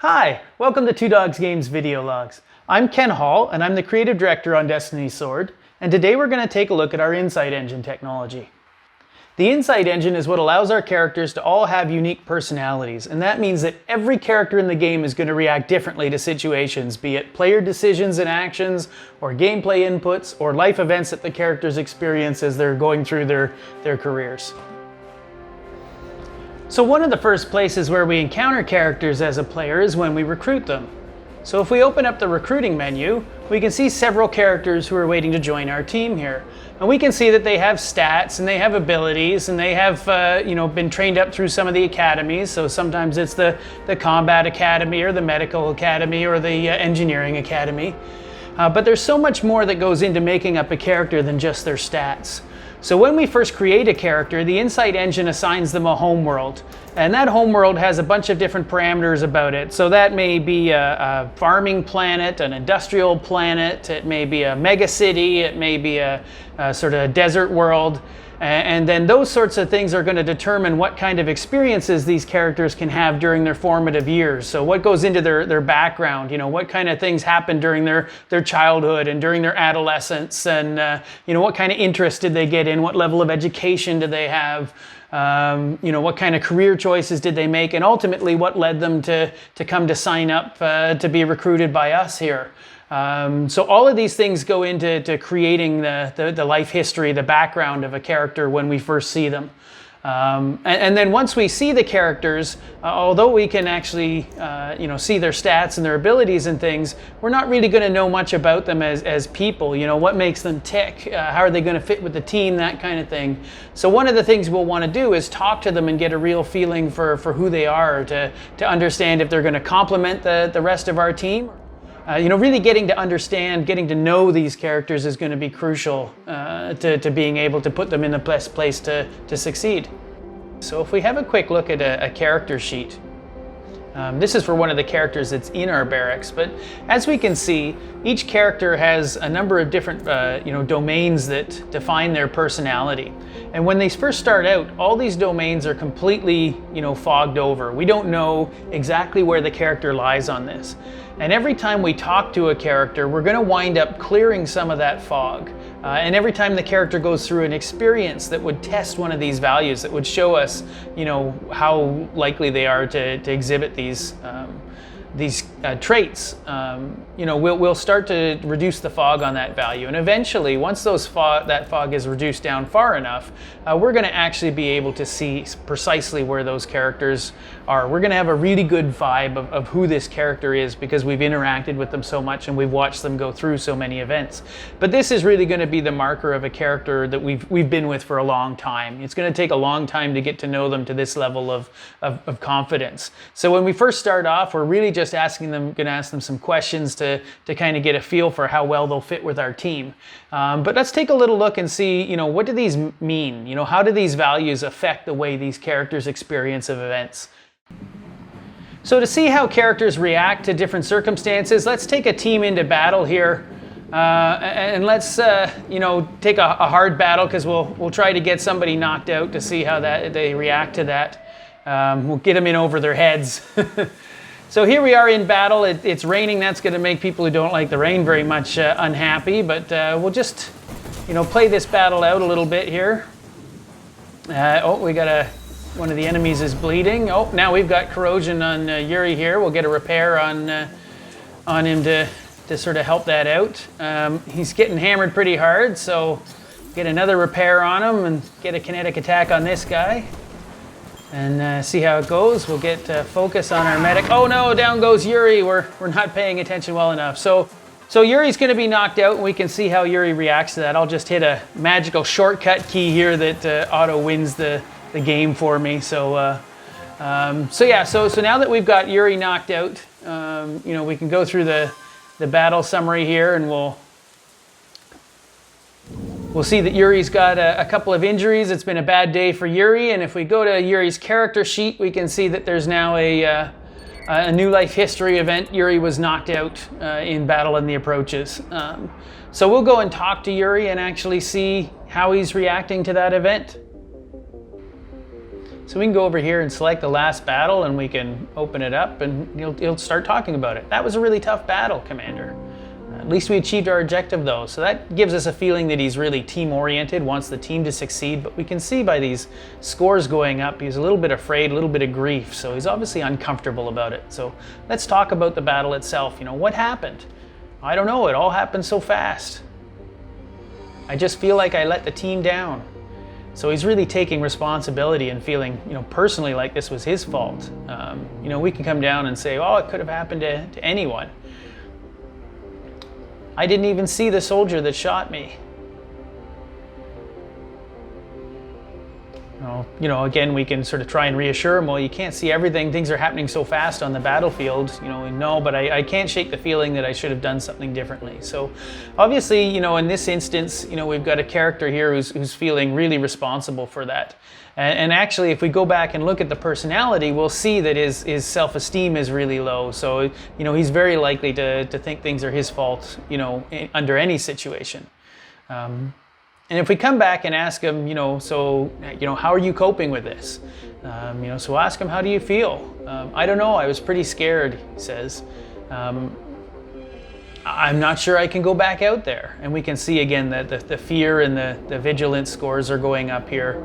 Hi, welcome to Two Dogs Games video logs. I'm Ken Hall and I'm the creative director on Destiny's Sword, and today we're going to take a look at our Insight Engine technology. The Insight Engine is what allows our characters to all have unique personalities, and that means that every character in the game is going to react differently to situations, be it player decisions and actions, or gameplay inputs, or life events that the characters experience as they're going through their careers. So one of the first places where we encounter characters as a player is when we recruit them. So if we open up the recruiting menu, we can see several characters who are waiting to join our team here. And we can see that they have stats and they have abilities and they have been trained up through some of the academies. So sometimes it's the combat academy or the medical academy or the engineering academy. But there's so much more that goes into making up a character than just their stats. So when we first create a character, the Insight Engine assigns them a homeworld. And that homeworld has a bunch of different parameters about it. So that may be a farming planet, an industrial planet, it may be a mega city, it may be a sort of desert world. And then those sorts of things are going to determine what kind of experiences these characters can have during their formative years. So what goes into their background, what kind of things happen during their childhood and during their adolescence, and what kind of interest did they get in, what level of education do they have, what kind of career choices did they make, and ultimately what led them to come to sign up to be recruited by us here. So all of these things go into creating the life history, the background of a character when we first see them. And then once we see the characters, although we can actually see their stats and their abilities and things, we're not really going to know much about them as people. What makes them tick, how are they going to fit with the team, that kind of thing. So one of the things we'll want to do is talk to them and get a real feeling for who they are, to understand if they're going to complement the rest of our team. Really getting to understand, getting to know these characters is going to be crucial to being able to put them in the best place to succeed. So if we have a quick look at a character sheet, this is for one of the characters that's in our barracks, but as we can see, each character has a number of different domains that define their personality. And when they first start out, all these domains are completely fogged over. We don't know exactly where the character lies on this. And every time we talk to a character, we're going to wind up clearing some of that fog. And every time the character goes through an experience that would test one of these values, that would show us, how likely they are to exhibit these traits, we'll start to reduce the fog on that value. And eventually, once that fog is reduced down far enough, we're going to actually be able to see precisely where those characters are. We're going to have a really good vibe of who this character is because we've interacted with them so much and we've watched them go through so many events. But this is really going to be the marker of a character that we've been with for a long time. It's going to take a long time to get to know them to this level of confidence. So when we first start off, we're really just going to ask them some questions to kind of get a feel for how well they'll fit with our team. But let's take a little look and see, what do these mean? How do these values affect the way these characters experience of events? So to see how characters react to different circumstances, let's take a team into battle here. And let's take a hard battle, because we'll try to get somebody knocked out to see how they react to that. We'll get them in over their heads. So here we are in battle. It's raining. That's going to make people who don't like the rain very much unhappy. But we'll just, play this battle out a little bit here. We got one of the enemies is bleeding. Oh, now we've got corrosion on Yuri here. We'll get a repair on him to sort of help that out. He's getting hammered pretty hard, so get another repair on him and get a kinetic attack on this guy. And see how it goes. We'll get focus on our medic. Oh no, down goes Yuri. We're not paying attention well enough. So Yuri's going to be knocked out, and we can see how Yuri reacts to that. I'll just hit a magical shortcut key here that auto wins the game for me. So now that we've got Yuri knocked out, we can go through the battle summary here, and we'll see that Yuri's got a couple of injuries. It's been a bad day for Yuri, and if we go to Yuri's character sheet, we can see that there's now a new life history event. Yuri was knocked out in battle in the approaches. So we'll go and talk to Yuri and actually see how he's reacting to that event. So we can go over here and select the last battle, and we can open it up, and he'll start talking about it. That was a really tough battle, Commander. At least we achieved our objective though, so that gives us a feeling that he's really team-oriented, wants the team to succeed, but we can see by these scores going up, he's a little bit afraid, a little bit of grief, so he's obviously uncomfortable about it. So let's talk about the battle itself. What happened? I don't know, it all happened so fast. I just feel like I let the team down. So he's really taking responsibility and feeling, personally like this was his fault. We can come down and say, oh, it could have happened to anyone. I didn't even see the soldier that shot me. Again, we can sort of try and reassure him, well, you can't see everything. Things are happening so fast on the battlefield. No, but I can't shake the feeling that I should have done something differently. So obviously, in this instance, we've got a character here who's feeling really responsible for that. And actually, if we go back and look at the personality, we'll see that his self-esteem is really low. So, he's very likely to think things are his fault, under any situation. And if we come back and ask him, how are you coping with this? So ask him, how do you feel? I don't know, I was pretty scared, he says. I'm not sure I can go back out there. And we can see again that the fear and the vigilance scores are going up here.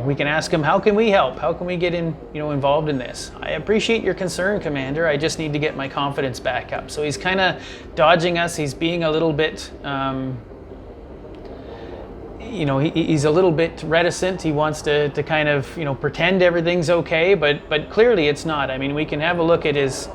We can ask him, how can we help? How can we get involved in this? I appreciate your concern, Commander. I just need to get my confidence back up. So he's kind of dodging us. He's being a little bit, he's a little bit reticent. He wants to kind of, pretend everything's okay, but clearly it's not. I mean, we can have a look at his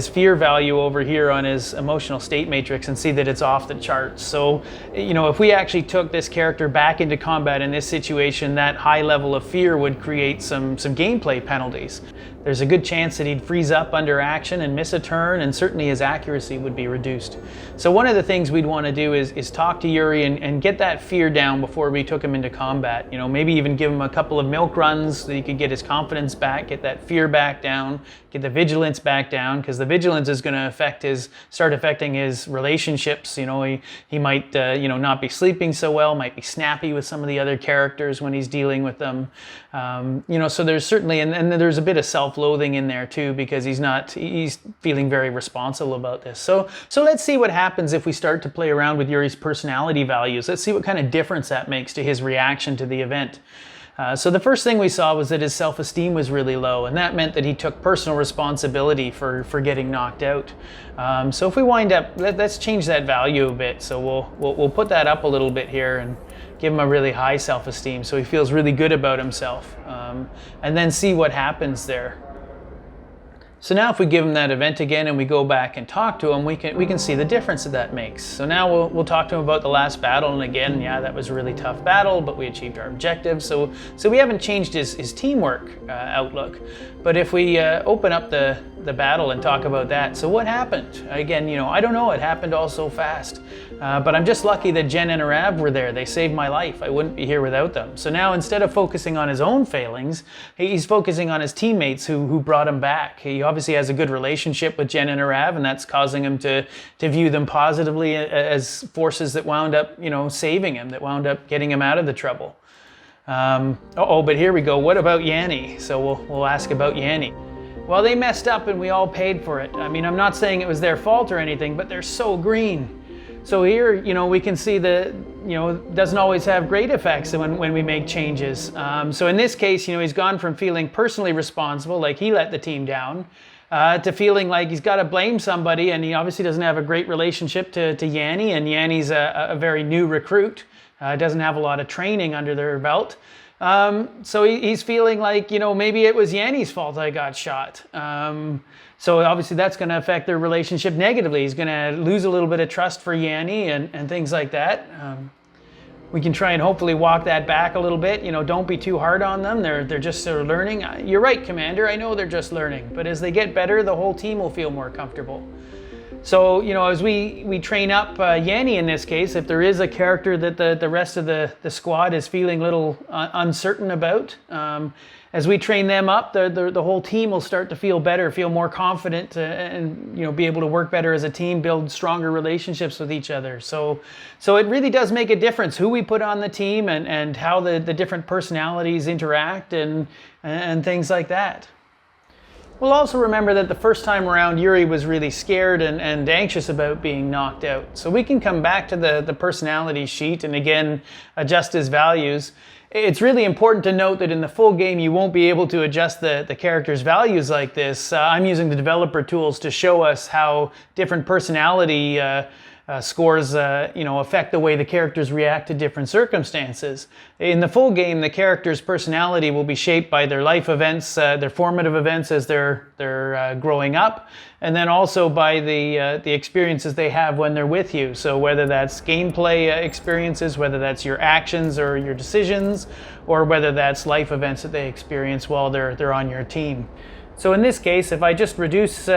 fear value over here on his emotional state matrix and see that it's off the charts. So, if we actually took this character back into combat in this situation, that high level of fear would create some gameplay penalties. There's a good chance that he'd freeze up under action and miss a turn, and certainly his accuracy would be reduced. So one of the things we'd want to do is talk to Yuri and get that fear down before we took him into combat. Maybe even give him a couple of milk runs so he could get his confidence back, get that fear back down, get the vigilance back down, because the vigilance is going to start affecting his relationships. He might not be sleeping so well, might be snappy with some of the other characters when he's dealing with them. So there's certainly, and there's a bit of self-loathing in there too, because he's feeling very responsible about this. So let's see what happens if we start to play around with Yuri's personality values. Let's see what kind of difference that makes to his reaction to the event. So the first thing we saw was that his self-esteem was really low, and that meant that he took personal responsibility for getting knocked out. So if we wind up, let's change that value a bit. So we'll put that up a little bit here and give him a really high self-esteem so he feels really good about himself, and then see what happens there. So now if we give him that event again and we go back and talk to him, we can see the difference that makes. So now we'll talk to him about the last battle, and again, yeah, that was a really tough battle, but we achieved our objective. So we haven't changed his teamwork outlook. But if we open up the battle and talk about that, so what happened? Again, I don't know, it happened all so fast. But I'm just lucky that Jen and Arav were there. They saved my life. I wouldn't be here without them. So now instead of focusing on his own failings, he's focusing on his teammates who brought him back. He obviously has a good relationship with Jen and Arav, and that's causing him to view them positively as forces that wound up, saving him, that wound up getting him out of the trouble. But here we go. What about Yanni? So we'll ask about Yanni. Well, they messed up and we all paid for it. I mean, I'm not saying it was their fault or anything, but they're so green. So here, we can see that, it doesn't always have great effects when we make changes. So in this case, he's gone from feeling personally responsible, like he let the team down, to feeling like he's got to blame somebody, and he obviously doesn't have a great relationship to Yanni, and Yanni's a very new recruit, doesn't have a lot of training under their belt. So he's feeling like, maybe it was Yanni's fault I got shot. So obviously that's going to affect their relationship negatively. He's going to lose a little bit of trust for Yanni and things like that. We can try and hopefully walk that back a little bit. Don't be too hard on them. They're just sort of learning. You're right, Commander. I know they're just learning. But as they get better, the whole team will feel more comfortable. So, as we train up Yanni in this case, if there is a character that the rest of the squad is feeling a little uncertain about, as we train them up, the whole team will start to feel better, feel more confident, and be able to work better as a team, build stronger relationships with each other. So it really does make a difference who we put on the team and how the different personalities interact and things like that. We'll also remember that the first time around, Yuri was really scared and anxious about being knocked out. So we can come back to the personality sheet and again adjust his values. It's really important to note that in the full game, you won't be able to adjust the character's values like this. I'm using the developer tools to show us how different personality scores affect the way the characters react to different circumstances. In the full game, the character's personality will be shaped by their life events, their formative events as they're growing up, and then also by the experiences they have when they're with you. So whether that's gameplay experiences, whether that's your actions or your decisions, or whether that's life events that they experience while they're on your team. So in this case, if I just reduce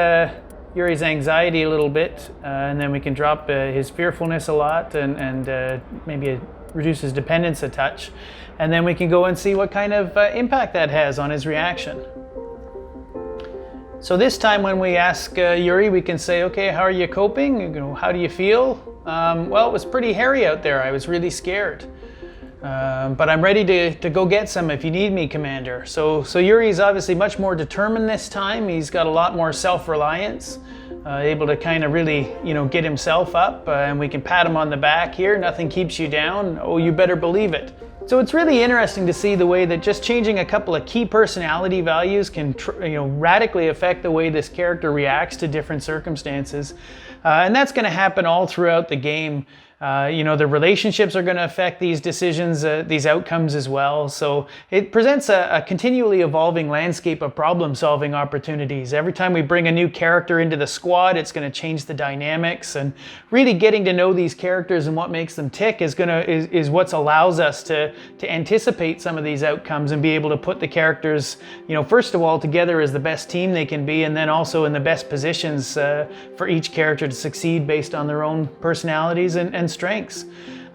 Yuri's anxiety a little bit, and then we can drop his fearfulness a lot and maybe reduce his dependence a touch. And then we can go and see what kind of impact that has on his reaction. So this time when we ask Yuri, we can say, okay, how are you coping? How do you feel? Well, it was pretty hairy out there. I was really scared. But I'm ready to go get some if you need me, Commander. So Yuri's obviously much more determined this time. He's got a lot more self-reliance, able to kind of really, get himself up, and we can pat him on the back here. Nothing keeps you down. Oh, you better believe it. So it's really interesting to see the way that just changing a couple of key personality values can radically affect the way this character reacts to different circumstances. And that's going to happen all throughout the game. The relationships are going to affect these decisions, these outcomes as well. So it presents a continually evolving landscape of problem-solving opportunities. Every time we bring a new character into the squad, it's going to change the dynamics, and really getting to know these characters and what makes them tick is what allows us to anticipate some of these outcomes and be able to put the characters, first of all, together as the best team they can be, and then also in the best positions for each character to succeed based on their own personalities and strengths.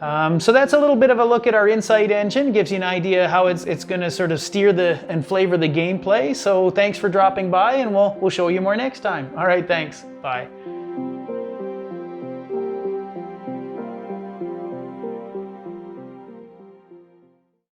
So that's a little bit of a look at our insight engine. Gives you an idea how it's going to sort of steer and flavor the gameplay. So thanks for dropping by, and we'll show you more next time. All right, thanks. Bye.